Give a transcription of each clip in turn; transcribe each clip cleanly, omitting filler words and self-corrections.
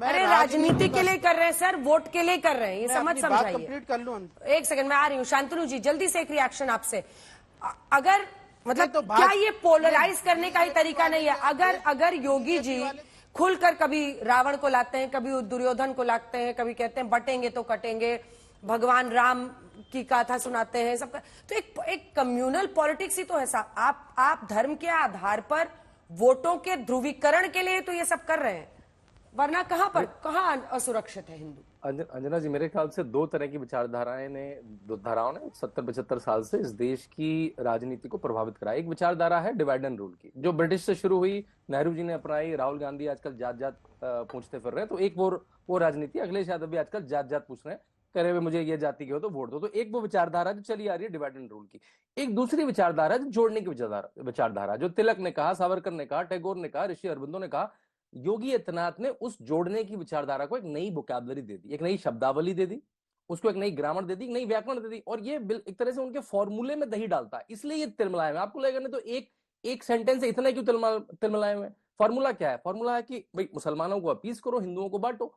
अरे राजनीति के लिए कर रहे हैं सर, वोट के लिए कर रहे हैं, ये समझाइए। कंप्लीट कर लूं। एक सेकंड मैं आ रही हूँ। शांतनु जी जल्दी से एक रिएक्शन आपसे। अगर मतलब तो क्या ये पोलराइज करने का ही तरीका नहीं है? अगर योगी जी खुलकर कभी रावण को लाते हैं, कभी दुर्योधन को लाते हैं, कभी कहते हैं बटेंगे तो कटेंगे, भगवान राम की गाथा सुनाते हैं सबका, तो एक कम्युनल पॉलिटिक्स ही तो है साहब। आप धर्म के आधार पर वोटों के ध्रुवीकरण के लिए तो ये सब कर रहे हैं, वरना कहां असुरक्षित है हिंदू? अंजना जी, मेरे ख्याल से दो तरह की विचारधाराओं ने 70-75 साल से इस देश की राजनीति को प्रभावित करा। एक विचारधारा है डिवाइड एंड रूल की, जो ब्रिटिश से शुरू हुई, नेहरू जी ने अपनाई, राहुल गांधी आजकल जात जात पूछते फिर रहे हैं, तो एक वो राजनीति, अखिलेश यादव भी आजकल जात जात पूछ रहे हैं, कह रहे मुझे ये जाति के हो तो वोट दो। तो एक वो विचारधारा जो चली आ रही है डिवाइड एंड रूल की। एक दूसरी विचारधारा जो जोड़ने की विचारधारा, जो तिलक ने कहा, सावरकर ने कहा, टैगोर ने कहा, ऋषि अरविंदो ने कहा, योगी आदित्यनाथ ने उस जोड़ने की विचारधारा को एक नई वोकैबुलरी दे दी, एक नई शब्दावली दे दी, उसको एक नई ग्रामर दे दी, एक नई व्याकरण दे दी, और ये एक तरह से उनके फॉर्मूले में दही डालता है, इसलिए ये तिलमिलाए हुए। आपको लगेगा नहीं तो एक सेंटेंस से इतना क्यों तिलमिलाए हुए? फॉर्मूला क्या है? फॉर्मूला है कि भाई मुसलमानों को अपीस करो, हिंदुओं को बांटो।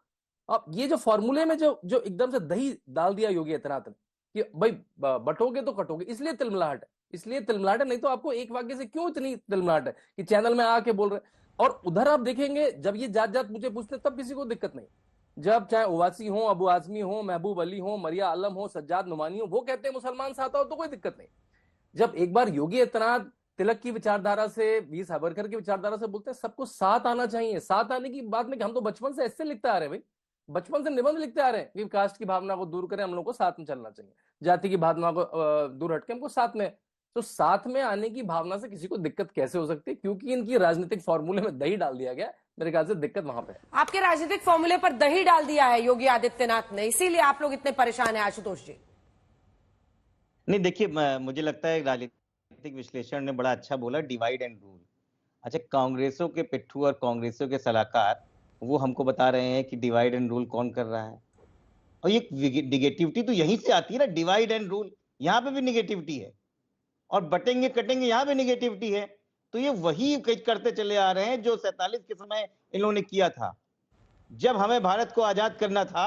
अब ये जो फॉर्मूले में जो एकदम से दही डाल दिया योगी आदित्यनाथ ने कि भाई बटोगे तो कटोगे, इसलिए तिलमिलाहट है, इसलिए तिलमिलाहट है। नहीं तो आपको एक वाक्य से क्यों इतनी तिलमिलाहट है कि चैनल में आके बोल रहे हैं? और उधर आप देखेंगे जब ये जात जात मुझे पूछते तब किसी को दिक्कत नहीं, जब चाहे ओवैसी हो, अबू आजमी हो, महबूब अली हो, मरिया आलम हो, सज्जाद नुमानी हो, वो कहते हैं मुसलमान साथ आओ, तो कोई दिक्कत नहीं। जब एक बार योगी आदित्यनाथ तिलक की विचारधारा से, वीर सावरकर की विचारधारा से बोलते हैं सबको साथ आना चाहिए, साथ आने की बात में कि हम तो बचपन से ऐसे लिखते आ रहे हैं, भाई बचपन से निबंध लिखते आ रहे हैं कि कास्ट की भावना को दूर करें, हम लोग को साथ में चलना चाहिए, जाति की भावना को दूर हटके हमको साथ में। तो साथ में आने की भावना से किसी को दिक्कत कैसे हो सकती है? क्योंकि इनकी राजनीतिक फॉर्मूले में दही डाल दिया गया। मेरे ख्याल से दिक्कत वहां पे है। आपके राजनीतिक फॉर्मूले पर दही डाल दिया है योगी आदित्यनाथ ने, इसीलिए आप लोग इतने परेशान हैं आशुतोष जी। नहीं देखिए, मुझे लगता है राजनीतिक विश्लेषण ने बड़ा अच्छा बोला, डिवाइड एंड रूल। अच्छा, कांग्रेसों के पिट्ठू और कांग्रेसों के सलाहकार वो हमको बता रहे हैं कि डिवाइड एंड रूल कौन कर रहा है, और ये निगेटिविटी तो यहीं से आती है ना। डिवाइड एंड रूल यहाँ पे भी निगेटिविटी है, और बटेंगे कटेंगे यहाँ पे निगेटिविटी है। तो ये वही करते चले आ रहे हैं जो 47 के समय इन्होंने किया था। जब हमें भारत को आजाद करना था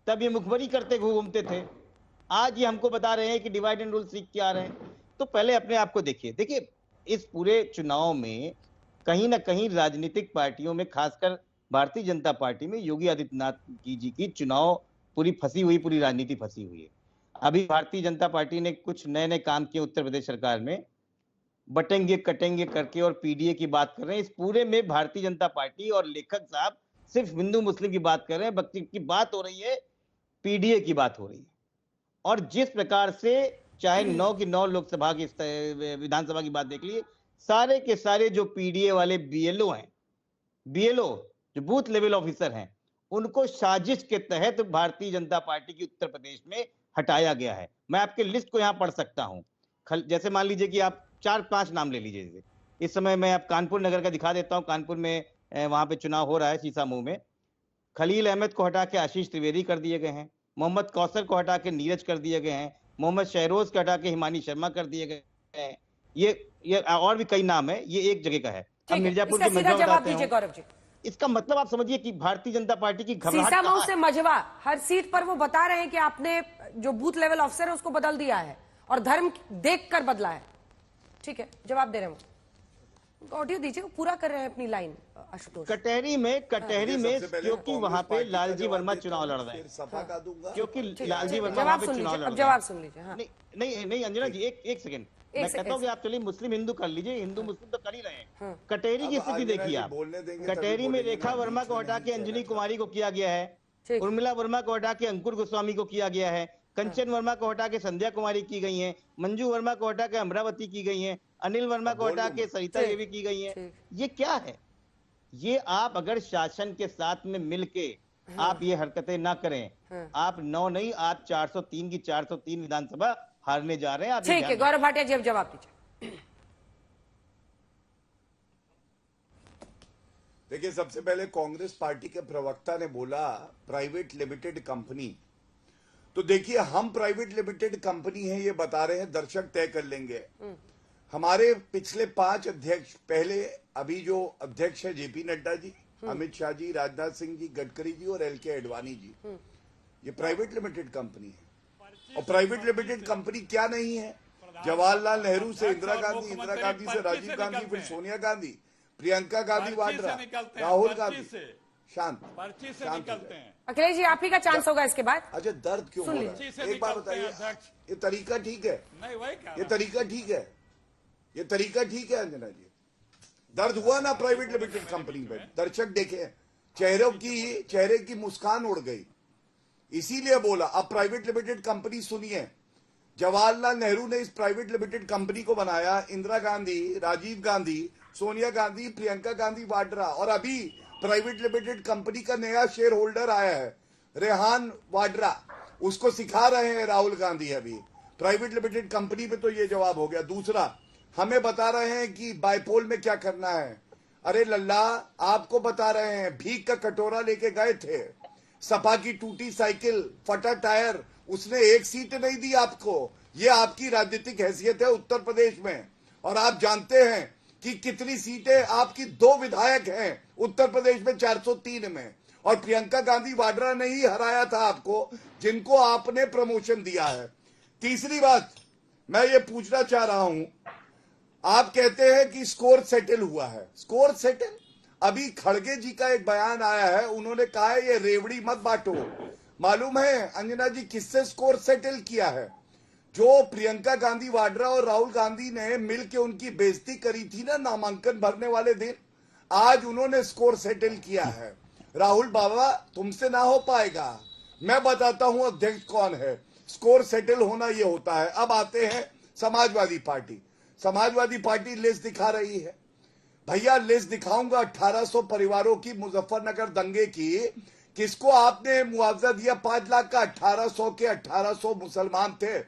तब ये मुखबरी करते घूमते थे, आज ये हमको बता रहे हैं कि डिवाइड एंड रूल सीख के आ रहे हैं। तो पहले अपने आप को देखिए, इस पूरे चुनाव में कहीं ना कहीं राजनीतिक पार्टियों में, खासकर भारतीय जनता पार्टी में, योगी आदित्यनाथ जी की चुनाव पूरी फंसी हुई, पूरी राजनीति फंसी हुई है। अभी भारतीय जनता पार्टी ने कुछ नए नए काम किए उत्तर प्रदेश सरकार में, बटेंगे कटेंगे करके, और पीडीए की बात कर रहे हैं। इस पूरे में भारतीय जनता पार्टी और लेखक साहब सिर्फ हिंदू मुस्लिम की बात कर रहे हैं, भक्ति की बात हो रही है, पीडीए की बात हो रही है। और जिस प्रकार से चाहे 9 की 9 लोकसभा की विधानसभा की बात देख लीजिए, सारे के सारे जो पीडीए वाले बीएलओ हैं, बीएलओ जो बूथ लेवल ऑफिसर हैं, उनको साजिश के तहत भारतीय जनता पार्टी की उत्तर प्रदेश में हटाया गया है। मैं आपके लिस्ट को यहां पढ़ सकता हूं। जैसे मान लीजिए कि आप 4-5 नाम ले लीजिए। इस समय मैं आप कानपुर नगर का दिखा देता हूं। कानपुर में वहां पे चुनाव हो रहा है, शीशामुंह में। खलील अहमद को हटा के आशीष त्रिवेदी कर दिए गए हैं, मोहम्मद कौसर को हटा के नीरज कर दिए गए हैं, मोहम्मद शहरोज को हटा के हिमानी शर्मा कर दिए गए हैं। ये और भी कई नाम है, ये एक जगह का है। अब मिर्जापुर की जवाब दीजिए गौरव जी। इसका मतलब आप समझिए कि भारतीय जनता पार्टी की घबराहट शीशामऊ से मझवा हर सीट पर वो बता रहे हैं कि आपने जो बूथ लेवल ऑफिसर है उसको बदल दिया है और धर्म देखकर बदला है। ठीक है, जवाब दे रहे हैं, ऑडियो दीजिए, वो पूरा कर रहे हैं अपनी लाइन। आशुतोष, कटहरी में क्योंकि वहां पे लालजी वर्मा चुनाव लड़ रहे हैं, क्योंकि लालजी वर्मा वहां पे चुनाव लड़ रहे हैं। जवाब सुन लीजिए। हाँ। नहीं अंजना जी, एक सेकंड, मैं कहता हूँ कि आप चलिए मुस्लिम हिंदू कर लीजिए, हिंदू मुस्लिम तो कर ही रहे हैं। कटहरी की स्थिति देखिए आप। कटहरी में रेखा वर्मा को हटा के अंजनी कुमारी को किया गया है, उर्मिला वर्मा को हटा के अंकुर गोस्वामी को किया गया है, कंचन वर्मा को हटा के संध्या कुमारी की गई है, मंजू वर्मा को हटा के अमरावती की गई है, अनिल वर्मा को हटा के सरिता देवी की गई है। ये क्या है? ये आप अगर शासन के साथ में मिलके आप ये हरकतें ना करें, आप 9 नहीं, आप 403 की 403 विधानसभा हारने जा रहे हैं। आप ठीक है, गौरव भाटिया जी अब जवाब दीजिए। देखिए, सबसे पहले कांग्रेस पार्टी के प्रवक्ता ने बोला प्राइवेट लिमिटेड कंपनी, तो देखिए हम प्राइवेट लिमिटेड कंपनी है ये बता रहे हैं, दर्शक तय कर लेंगे। हमारे पिछले 5 अध्यक्ष, पहले अभी जो अध्यक्ष है जेपी नड्डा जी, अमित शाह जी, राजनाथ सिंह जी, गडकरी जी और एल के आडवाणी जी। ये प्राइवेट लिमिटेड कंपनी है। और प्राइवेट लिमिटेड कंपनी क्या नहीं है? जवाहरलाल नेहरू से इंदिरा गांधी, इंदिरा गांधी से राजीव गांधी, फिर सोनिया गांधी, प्रियंका गांधी वाड्रा, राहुल गांधी। शांत, पर्ची से शांत हो निकलते जाए। हैं। अखिलेश जी आप ही का चांस होगा इसके बाद। अच्छा, दर्द क्यों हो रहा पर्ची से है? एक बात निकलते हैं बताइए, अध्यक्ष। ये तरीका ठीक है? नहीं वही कह ये रहा तरीका ठीक है? ये तरीका ठीक है अंजना जी? दर्द हुआ ना प्राइवेट लिमिटेड कंपनी में? दर्शक देखे, चेहरे की मुस्कान उड़ गई, इसीलिए बोला। अब प्राइवेट लिमिटेड कंपनी सुनिए, जवाहरलाल नेहरू ने इस प्राइवेट लिमिटेड कंपनी को बनाया, इंदिरा गांधी, राजीव गांधी, सोनिया गांधी, प्रियंका गांधी वाड्रा, और अभी प्राइवेट लिमिटेड कंपनी का नया शेयर होल्डर आया है, रेहान वाड्रा, उसको सिखा रहे हैं राहुल गांधी। अभी प्राइवेट लिमिटेड कंपनी पे तो ये जवाब हो गया। दूसरा, हमें बता रहे हैं कि बाइपोल में क्या करना है। अरे लल्ला, आपको बता रहे हैं, भीख का कटोरा लेके गए थे, सपा की टूटी साइकिल, फटा टायर, उसने एक सीट नहीं दी आपको। ये आपकी राजनीतिक हैसियत है उत्तर प्रदेश में। और आप जानते हैं कि कितनी सीटें आपकी? 2 विधायक हैं उत्तर प्रदेश में 403 में, और प्रियंका गांधी वाड्रा ने ही हराया था आपको, जिनको आपने प्रमोशन दिया है। तीसरी बात मैं ये पूछना चाह रहा हूं, आप कहते हैं कि स्कोर सेटल हुआ है। Score settle? अभी खड़गे जी का एक बयान आया है, उन्होंने कहा है ये रेवड़ी मत बांटो। मालूम है अंजना जी किससे स्कोर सेटल किया है? जो प्रियंका गांधी वाड्रा और राहुल गांधी ने मिलकर उनकी बेइज्जती करी थी ना नामांकन भरने वाले दिन, आज उन्होंने स्कोर सेटल किया है। राहुल बाबा, तुमसे ना हो पाएगा। मैं बताता हूं अध्यक्ष कौन है। स्कोर सेटल होना ये होता है। अब आते हैं Samajwadi party. Samajwadi party list दिखा रही है। भैया लिस्ट दिखाऊंगा 1800 परिवारों की, मुजफ्फरनगर दंगे की। किसको आपने मुआवजा दिया 5 लाख का? 1800 के 1800 मुसलमान थे।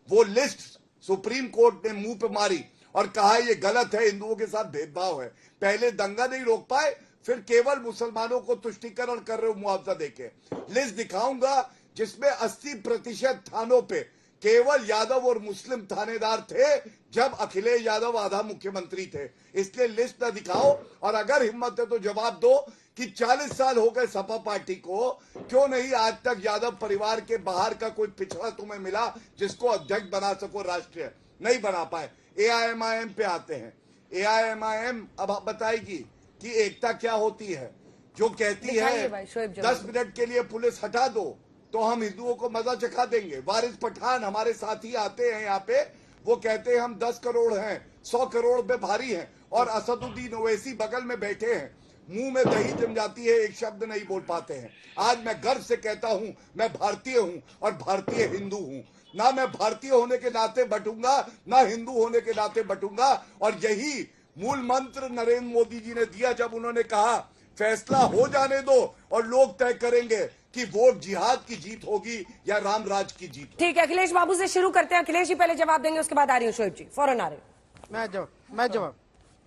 वो लिस्ट सुप्रीम कोर्ट ने मुंह पे मारी और कहा ये गलत है, हिंदुओं के साथ भेदभाव है। पहले दंगा नहीं रोक पाए, फिर केवल मुसलमानों को तुष्टीकरण कर रहे हो मुआवजा देके। लिस्ट दिखाऊंगा जिसमें 80% थानों पे केवल यादव और मुस्लिम थानेदार थे, जब अखिलेश यादव आधा मुख्यमंत्री थे। इसलिए लिस्ट न दिखाओ, और अगर हिम्मत है तो जवाब दो कि 40 साल हो गए सपा पार्टी को, क्यों नहीं आज तक यादव परिवार के बाहर का कोई पिछड़ा तुम्हें मिला जिसको अध्यक्ष बना सको? राष्ट्रीय नहीं बना पाए। एआईएमआईएम पे आते हैं। एआईएमआईएम अब बताएगी कि एकता क्या होती है, जो कहती है 10 मिनट के लिए पुलिस हटा दो तो हम हिंदुओं को मजा चखा देंगे। वारिस पठान हमारे साथी आते हैं यहाँ पे, वो कहते हैं हम 10 करोड़ हैं, 100 करोड़ पे भारी हैं, और असदुद्दीन ओवैसी बगल में बैठे हैं, मुंह में दही जम जाती है, एक शब्द नहीं बोल पाते हैं। आज मैं गर्व से कहता हूं मैं भारतीय हूं और भारतीय हिंदू हूं। ना मैं भारतीय होने के नाते बटूंगा, ना हिंदू होने के नाते बटूंगा। और यही मूल मंत्र नरेंद्र मोदी जी ने दिया जब उन्होंने कहा फैसला हो जाने दो और लोग तय करेंगे कि वोट जिहाद की जीत होगी या रामराज की जीत होगी। ठीक है, अखिलेश बाबू से शुरू करते हैं। अखिलेश जी पहले जवाब देंगे, उसके बाद आ रही हूँ शोएब जी, फौरन आ रहे हो। मैं जवाब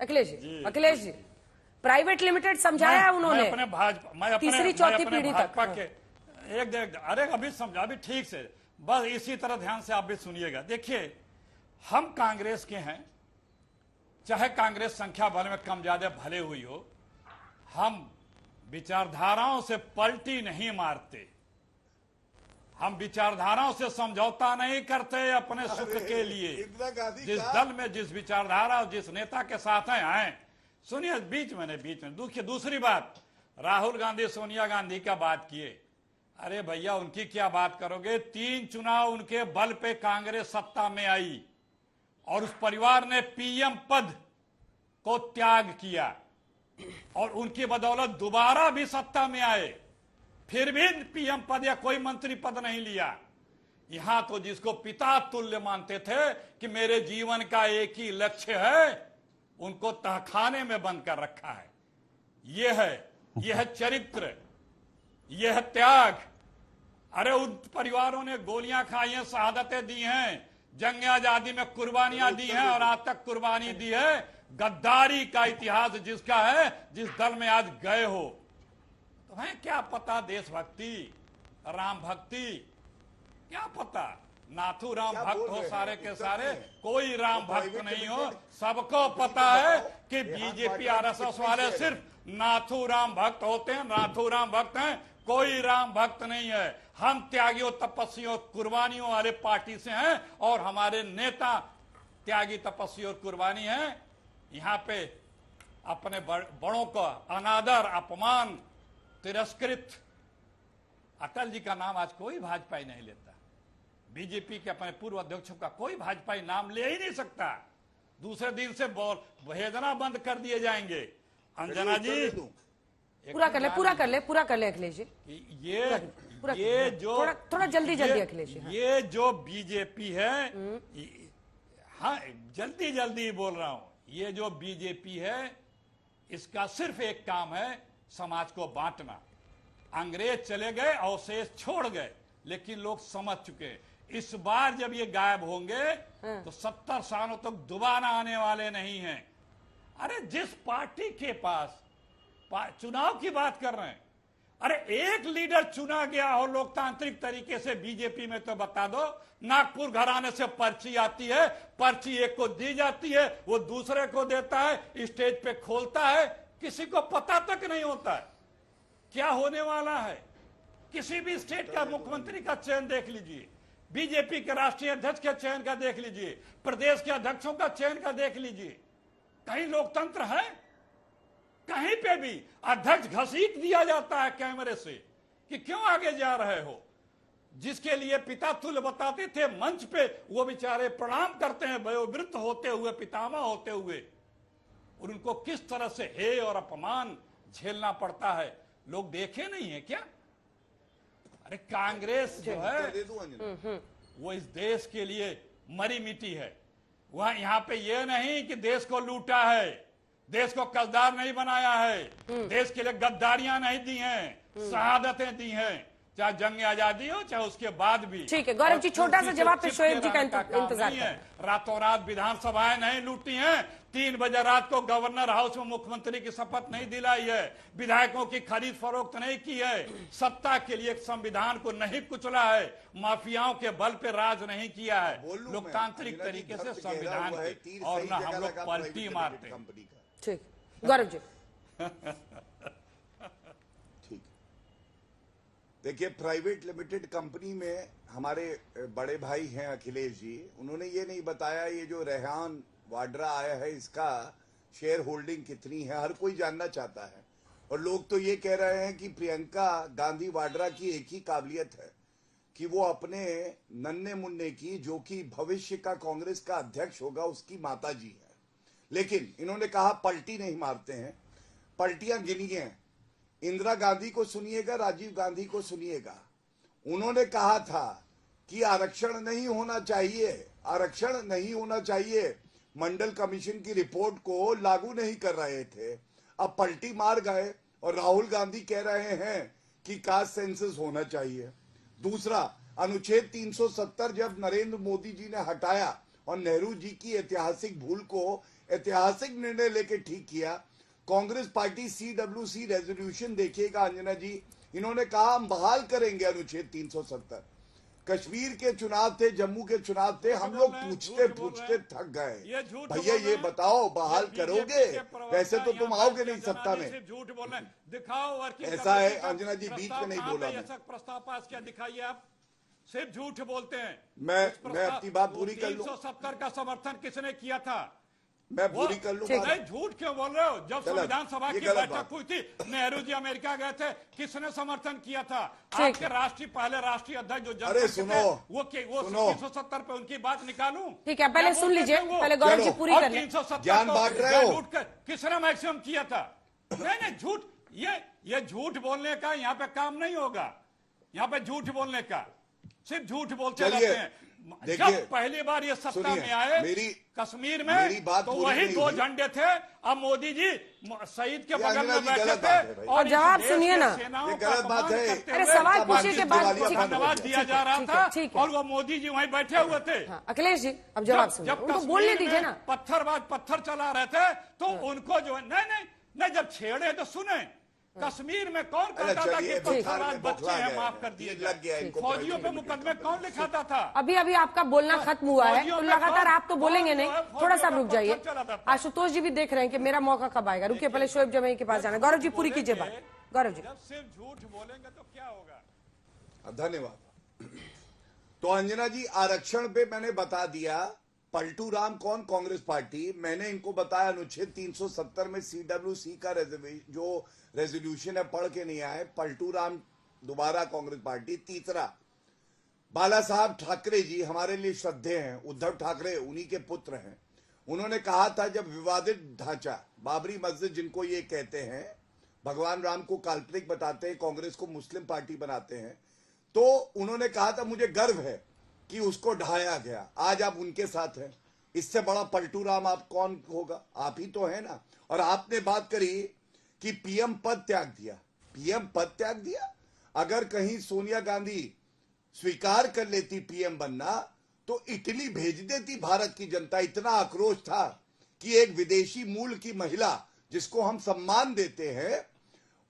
अखिलेश जी प्राइवेट लिमिटेड समझाया है उन्होंने मैं अपने भाजपा, मैं अपने तीसरी चौथी पीढ़ी तक। भाजपा के अरे अभी समझा, अभी ठीक से, बस इसी तरह ध्यान से आप भी सुनिएगा। देखिए, हम कांग्रेस के हैं, चाहे कांग्रेस संख्या बल में कम ज्यादा भले हुई हो, हम विचारधाराओं से पलटी नहीं मारते, हम विचारधाराओं से समझौता नहीं करते अपने सुख के लिए। जिस दल में जिस विचारधारा और जिस नेता के साथ हैं आए। सुनिए, बीच में देखिए, दूसरी बात, राहुल गांधी सोनिया गांधी का बात किए। अरे भैया, उनकी क्या बात करोगे? 3 चुनाव उनके बल पे कांग्रेस सत्ता में आई और उस परिवार ने पीएम पद को त्याग किया और उनकी बदौलत दोबारा भी सत्ता में आए, फिर भी पीएम पद या कोई मंत्री पद नहीं लिया। यहां तो जिसको पिता तुल्य मानते थे कि मेरे जीवन का एक ही लक्ष्य है, उनको तहखाने में बंद कर रखा है। यह है चरित्र, यह है त्याग। अरे उन परिवारों ने गोलियां खाई हैं, शहादतें दी हैं, जंग आजादी में कुर्बानियां दी हैं और आज तक कुर्बानी दी है। गद्दारी का इतिहास जिसका है, जिस दल में आज गए हो, तुम्हें क्या पता देशभक्ति, राम भक्ति, क्या पता? नाथूराम क्या भक्त बोल हो रहे हैं? सारे के उत्तर सारे, नहीं है। कोई राम तो भक्त प्राइवेट नहीं हो। लिमिटेड सबको पता है कि यहाँ बीजेपी पार्टी आरएसएस वाले कितनी सिर्फ नाथूराम भक्त होते हैं, नाथूराम भक्त हैं, कोई राम भक्त नहीं है। हम त्यागियों, तपस्वियों, कुर्बानियों वाले पार्टी से हैं और हमारे नेता त्यागी, तपस्वी और कुर्बानी है। यहाँ पे अपने बड़ों का अनादर, अपमान, तिरस्कृत, अटल जी का नाम आज कोई भाजपाई नहीं लेता। बीजेपी के अपने पूर्व अध्यक्षों का कोई भाजपाई नाम ले ही नहीं सकता। दूसरे दिन से भेजना बंद कर दिए जाएंगे। अंजना जी, पूरा कर ले अखिलेश जी। ये जो थोड़ा जल्दी अखिलेश जी। हाँ। ये जो बीजेपी है, हाँ जल्दी बोल रहा हूं, ये जो बीजेपी है इसका सिर्फ एक काम है, समाज को बांटना। अंग्रेज चले गए, अवशेष छोड़ गए, लेकिन लोग समझ चुके हैं। इस बार जब ये गायब होंगे तो 70 सालों तक दोबारा आने वाले नहीं हैं। अरे जिस पार्टी के पास चुनाव की बात कर रहे हैं, अरे एक लीडर चुना गया हो लोकतांत्रिक तरीके से बीजेपी में, तो बता दो। नागपुर घराने से पर्ची आती है, पर्ची एक को दी जाती है, वो दूसरे को देता है, स्टेज पे खोलता है, किसी को पता तक नहीं होता है क्या होने वाला है। किसी भी स्टेट का मुख्यमंत्री का चयन देख लीजिए, बीजेपी के राष्ट्रीय अध्यक्ष के चयन का देख लीजिए, प्रदेश के अध्यक्षों का चयन का देख लीजिए, कहीं लोकतंत्र है? कहीं पे भी अध्यक्ष घसीट दिया जाता है कैमरे से कि क्यों आगे जा रहे हो। जिसके लिए पिता तुल्य बताते थे मंच पे, वो बेचारे प्रणाम करते हैं वयोवृद्ध होते हुए, पितामह होते हुए, और उनको किस तरह से हे और अपमान झेलना पड़ता है, लोग देखे नहीं है क्या? अरे कांग्रेस जो है वो इस देश के लिए मरी मिट्टी है। वह यहाँ पे ये नहीं कि देश को लूटा है, देश को कर्जदार नहीं बनाया है, देश के लिए गद्दारियां नहीं दी हैं, शहादतें दी हैं, चाहे जंग आजादी हो चाहे उसके बाद भी। ठीक है गौरव जी, छोटा सा जवाब पे शोएब जी का इंतजार है। रातों रात विधानसभाएं नहीं लूटी हैं, 3 बजे रात को गवर्नर हाउस में मुख्यमंत्री की शपथ नहीं दिलाई है, विधायकों की खरीद फरोख्त नहीं की है, सत्ता के लिए संविधान को नहीं कुचला है, माफियाओं के बल पे राज नहीं किया है, लोकतांत्रिक तरीके से संविधान की, और न हम लोग पलटी मारते हैं। ठीक, गौरव जी। ठीक, देखिए प्राइवेट लिमिटेड कंपनी में हमारे बड़े भाई हैं अखिलेश जी, उन्होंने ये नहीं बताया ये जो रेहान वाड्रा आया है इसका शेयर होल्डिंग कितनी है, हर कोई जानना चाहता है। और लोग तो ये कह रहे हैं कि प्रियंका गांधी वाड्रा की एक ही काबिलियत है कि वो अपने नन्हे मुन्ने की, जो कि भविष्य का कांग्रेस का अध्यक्ष होगा, उसकी माता जी है। लेकिन इन्होंने कहा पलटी नहीं मारते हैं, पलटियां गिनी हैं। इंदिरा गांधी को सुनिएगा, राजीव गांधी को सुनिएगा, उन्होंने कहा था कि आरक्षण नहीं होना चाहिए, आरक्षण नहीं होना चाहिए, मंडल कमीशन की रिपोर्ट को लागू नहीं कर रहे थे। अब पलटी मार गए और राहुल गांधी कह रहे हैं कि कास्ट सेंसस होना चाहिए। दूसरा, अनुच्छेद 370 जब नरेंद्र मोदी जी ने हटाया और नेहरू जी की ऐतिहासिक भूल को ऐतिहासिक निर्णय लेके ठीक किया, कांग्रेस पार्टी CWC रेजोल्यूशन देखिएगा अंजना जी, इन्होंने कहा हम बहाल करेंगे अनुच्छेद 370। कश्मीर के चुनाव थे, जम्मू के चुनाव थे, हम लोग पूछते पूछते थक गए, भैया ये बताओ बहाल करोगे? वैसे तो तुम आओगे नहीं सत्ता में, झूठ बोल रहे हैं, दिखाओ। ऐसा है अंजना जी, बीच में नहीं बोला मैं। प्रस्ताव पास किया, दिखाइए आप, सिर्फ झूठ बोलते हैं। मैं अपनी बात पूरी कर लूं। 370 का समर्थन किसने किया था? मैं पूरी कर लूं। नहीं, झूठ क्यों बोल रहे हो? जब संविधान सभा की बैठक हुई थी, नेहरू जी अमेरिका गए थे, किसने समर्थन किया था? आपके पहले राष्ट्रीय अध्यक्ष जो अरे सुनो, वो 370 पे उनकी बात निकालूं। ठीक है, पहले सुन लीजिए, पहले गौरव जी पूरी कर लें। 370 ज्ञान बांट रहे हो। किसने मैक्सिमम किया था? नहीं झूठ, ये झूठ बोलने का यहाँ पे काम नहीं होगा, यहाँ पे झूठ बोलने का, सिर्फ झूठ बोलते रहते हैं। जब पहली बार ये सत्ता में आए कश्मीर में, तो वही 2 झंडे थे। अब मोदी जी शहीद के बगल में बैठे थे और जवाब सुनिए ना, ये गलत बात है। अरे सवाल पूछने के बाद धन्यवाद दिया जा रहा था और वो मोदी जी वहीं बैठे हुए थे। अखिलेश जी अब जवाब सुनिए, उनको बोलने दीजिए ना। पत्थर चला रहे थे तो उनको जो है नहीं जब छेड़े तो सुने, कश्मीर में कौन अरे कहता था चलिए, कि बुखार पत्थरबाज में बच्चे बौखला हैं गए माफ कर दिए लग गया जाए। इनको फौजियों पे प्राइवेट मुकदमे कौन लिखाता था? अभी अभी आपका बोलना खत्म हुआ है, फौजियों तो पे लगातार कौन- आप तो बोलेंगे कौन नहीं, जो है, थोड़ा सा फौजियों रुक पे जाइए। पत्थर चलाता था। आशुतोष जी भी देख रहे हैं कि मेरा मौका कब आएगा। रुकिए, पहले शोएब जमई के पास जाना। गौरव जी पूरी कीजिए बात। गौरव जी, जब सिर्फ झूठ बोलेंगे तो क्या होगा? धन्यवाद। तो अंजना जी, आरक्षण पे मैंने बता दिया। पलटू राम कौन? कांग्रेस पार्टी। मैंने इनको बताया अनुच्छेद 370 में सीडब्ल्यूसी का जो रेजोल्यूशन है पढ़ के नहीं आए। पलटू राम दोबारा कांग्रेस पार्टी। तीसरा, बाला साहब ठाकरे जी हमारे लिए श्रद्धेय हैं। उद्धव ठाकरे उन्हीं के पुत्र हैं। उन्होंने कहा था जब विवादित ढांचा बाबरी मस्जिद जिनको ये कहते हैं, भगवान राम को काल्पनिक बताते हैं, कांग्रेस को मुस्लिम पार्टी बनाते हैं, तो उन्होंने कहा था मुझे गर्व है कि उसको ढाया गया। आज आप उनके साथ हैं। इससे बड़ा पलटू राम आप कौन होगा? आप ही तो है ना। और आपने बात करी कि पीएम पद त्याग दिया। पीएम पद त्याग दिया? अगर कहीं सोनिया गांधी स्वीकार कर लेती पीएम बनना तो इटली भेज देती भारत की जनता। इतना आक्रोश था कि एक विदेशी मूल की महिला जिसको हम सम्मान देते हैं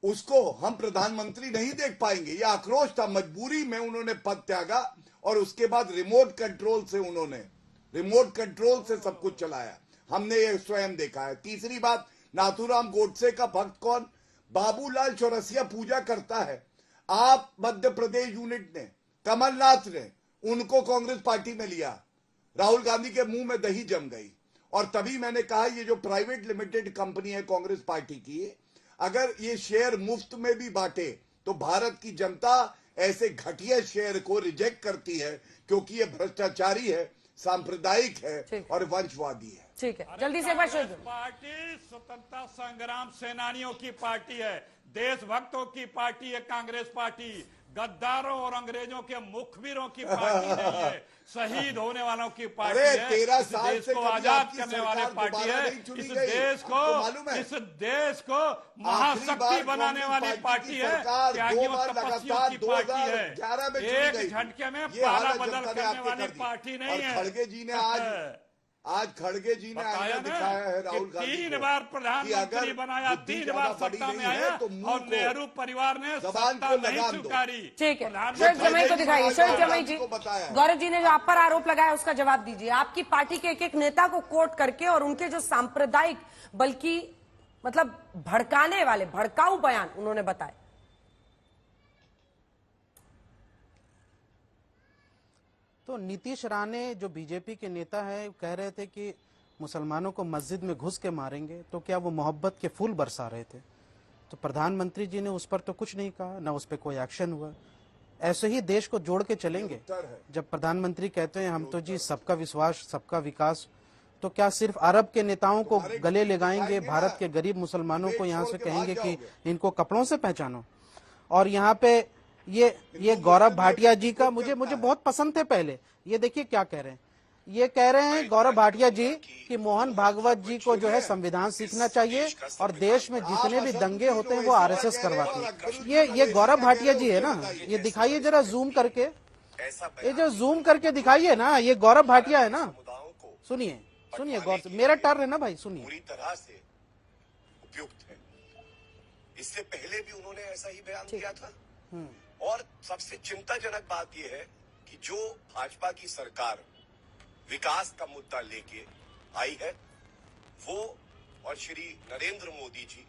उसको हम प्रधानमंत्री नहीं देख पाएंगे। यह आक्रोश था। मजबूरी में उन्होंने पद त्यागा और उसके बाद रिमोट कंट्रोल से सब कुछ चलाया। हमने ये स्वयं देखा है। तीसरी बात, नाथूराम गोडसे का भक्त कौन? बाबूलाल चौरसिया पूजा करता है। आप मध्य प्रदेश यूनिट ने, कमलनाथ ने उनको कांग्रेस पार्टी में लिया। राहुल गांधी के मुंह में दही जम गई। और तभी मैंने कहा ये जो प्राइवेट लिमिटेड कंपनी है कांग्रेस पार्टी की, अगर ये शेयर मुफ्त में भी बांटे तो भारत की जनता ऐसे घटिया शेयर को रिजेक्ट करती है, क्योंकि ये भ्रष्टाचारी है, सांप्रदायिक है और वंशवादी है। ठीक है, जल्दी से बात शुरू। पार्टी स्वतंत्रता संग्राम सेनानियों की पार्टी है, देशभक्तों की पार्टी है कांग्रेस पार्टी। गद्दारों और अंग्रेजों के मुखबिरों की पार्टी नहीं है, शहीद होने वालों की पार्टी अरे, है। 13 इस साल देश से को कभी आजाद आपकी करने वाली सरकार पार्टी दोबारा है। नहीं चुनी इस गई। देश को आपको मालूम है? इस देश को आखिरी महाशक्ति बार बनाने वाली कांग्रेस पार्टी की है, सरकार त्यागियों दो बार तपस्वियों लगातार की पार्टी 2011 में चुनी है। गई। एक झटके में ये पाला हालत बदल जनता ने करने आपके वाली कर दी। पार्टी नहीं और है। खड़गे जी ने आज खड़गे जी ने बताया आईना ना दिखाया है राहुल कि गांधी 3 को बार कि प्रधानमंत्री अगर बनाया, बुद्धि 3 ज्यादा बार बड़ी सत्ता में नहीं आया है तो मुंह और को, नेहरू परिवार ने जबान सत्ता को नहीं लगाम दो। स्वीकारी। ठीक है, प्रधानमंत्री शोएब जमई को दिखाइए। शोएब जमई जी, को बताया। गौरव जी ने जो आप पर आरोप लगाया उसका जवाब दीजिए। आपकी पार्टी के एक एक नेता को कोट करके और उनके जो सांप्रदायिक बल्कि मतलब भड़काने वाले भड़काऊ बयान उन्होंने बताए। तो नीतीश राणे जो बीजेपी के नेता है कह रहे थे कि मुसलमानों को मस्जिद में घुस के मारेंगे, तो क्या वो मोहब्बत के फूल बरसा रहे थे? तो प्रधानमंत्री जी ने उस पर तो कुछ नहीं कहा, ना उस पर कोई एक्शन हुआ। ऐसे ही देश को जोड़ के चलेंगे। जब प्रधानमंत्री कहते हैं हम तो जी सबका विश्वास सबका विकास, तो क्या सिर्फ अरब के नेताओं को गले लगाएंगे, भारत के गरीब मुसलमानों को यहाँ से कहेंगे कि इनको कपड़ों से पहचानो? और यहाँ पे ये गौरव भाटिया जी का मुझे बहुत पसंद थे पहले। ये देखिए क्या कह रहे हैं। ये कह रहे हैं गौरव भाटिया जी कि मोहन भागवत जी को जो है संविधान सीखना चाहिए और देश में जितने भी दंगे होते हैं वो आरएसएस करवाती है। ये गौरव भाटिया जी है ना, ये दिखाइए जरा जूम करके, ये जो जूम करके दिखाइए ना, ये गौरव भाटिया है ना। सुनिए गौर से, मेरा टर्न है ना भाई, सुनिए। पूरी तरह से उपयुक्त है। इससे पहले भी उन्होंने ऐसा ही बयान दिया था। और सबसे चिंताजनक बात यह है कि जो भाजपा की सरकार विकास का मुद्दा लेके आई है, वो और श्री नरेंद्र मोदी जी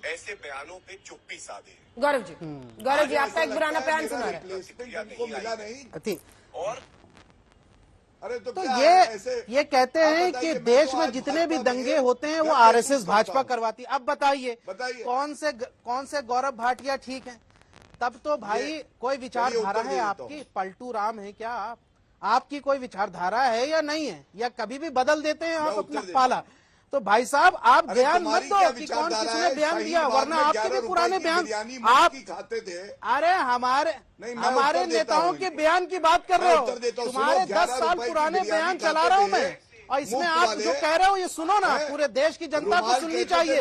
ऐसे बयानों पे चुप्पी साधे हैं। गौरव जी आपका एक पुराना बयान सुना रहे नहीं। और अरे तो क्या ये कहते हैं कि देश में जितने भी दंगे होते हैं वो आरएसएस भाजपा करवाती। अब बताइए कौन से गौरव भाटिया ठीक है? तब तो भाई कोई विचारधारा है आपकी? पलटू राम है क्या आप? आपकी कोई विचारधारा है या नहीं है, या कभी भी बदल देते हैं आप अपना पाला? तो भाई साहब आप बयान मत दो कि कौन किसने बयान दिया, वरना आपके भी पुराने बयान आप खाते थे। अरे हमारे नेताओं के बयान की बात कर रहे हो। तुम्हारे 10 साल पुराने बयान चला रहा हूँ मैं, और इसमें आप जो कह रहे हो ये सुनो ना, पूरे देश की जनता को सुननी चाहिए।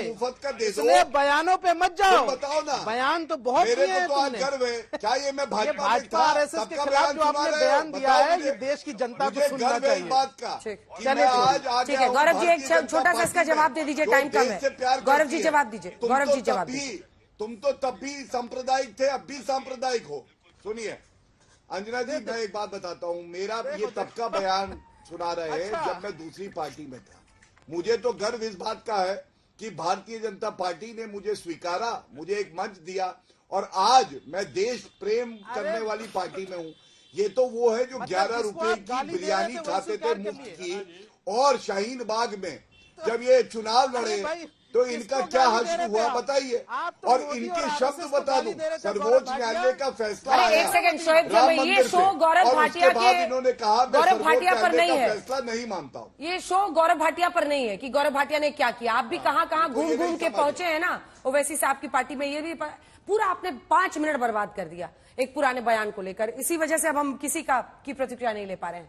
इसलिए बयानों पे मत जाओ। बताओ ना, बयान तो बहुत मेरे किए हैं को तो आज तुमने। गर्व है। चाहे मैं भाजपा आरएसएस के खिलाफ जो आपने बयान दिया है, ये देश की जनता को सुनना चाहिए। बात का चलिए ठीक है। गौरव जी एक छोटा सा इसका जवाब दे दीजिए, टाइम कम है। गौरव जी जवाब दीजिए। गौरव जी जवाब दीजिए। तुम तो तब भी सांप्रदायिक थे, अब भी सांप्रदायिक हो। सुनिए अंजना जी, मैं एक बात बताता हूं, मेरा ये तब का बयान सुना रहे हैं जब मैं दूसरी पार्टी में था। मुझे तो गर्व इस बात का है कि भारतीय जनता पार्टी ने मुझे स्वीकारा, मुझे एक मंच दिया, और आज मैं देश प्रेम करने वाली पार्टी में हूं। ये तो वो है जो 11 रुपए की बिरयानी खाते थे मुफ्त की, और शाहीन बाग में जब ये चुनाव लड़े तो इनका क्या हश्र हुआ बताइए। और इनके शब्द बता दूं, सर्वोच्च न्यायालय का फैसला अरे आया एक सेकंड शोएब राम जी, ये मंदिर शो पे, गौरव और भाटिया उसके बाद के इन्होंने कहा मैं गौरव सर्वोच्च भाटिया पर न्यायालय नहीं का है, फैसला नहीं मानता हूं। ये शो गौरव भाटिया पर नहीं है कि गौरव भाटिया ने क्या किया। आप भी कहां कहां तो ये घूम घूम नहीं के समझ पहुंचे हैं ना ओवैसी साहब की पार्टी में। ये भी पूरा आपने 5 मिनट बर्बाद कर दिया एक पुराने बयान को लेकर। इसी वजह से अब हम किसी की प्रतिक्रिया नहीं ले पा रहे हैं।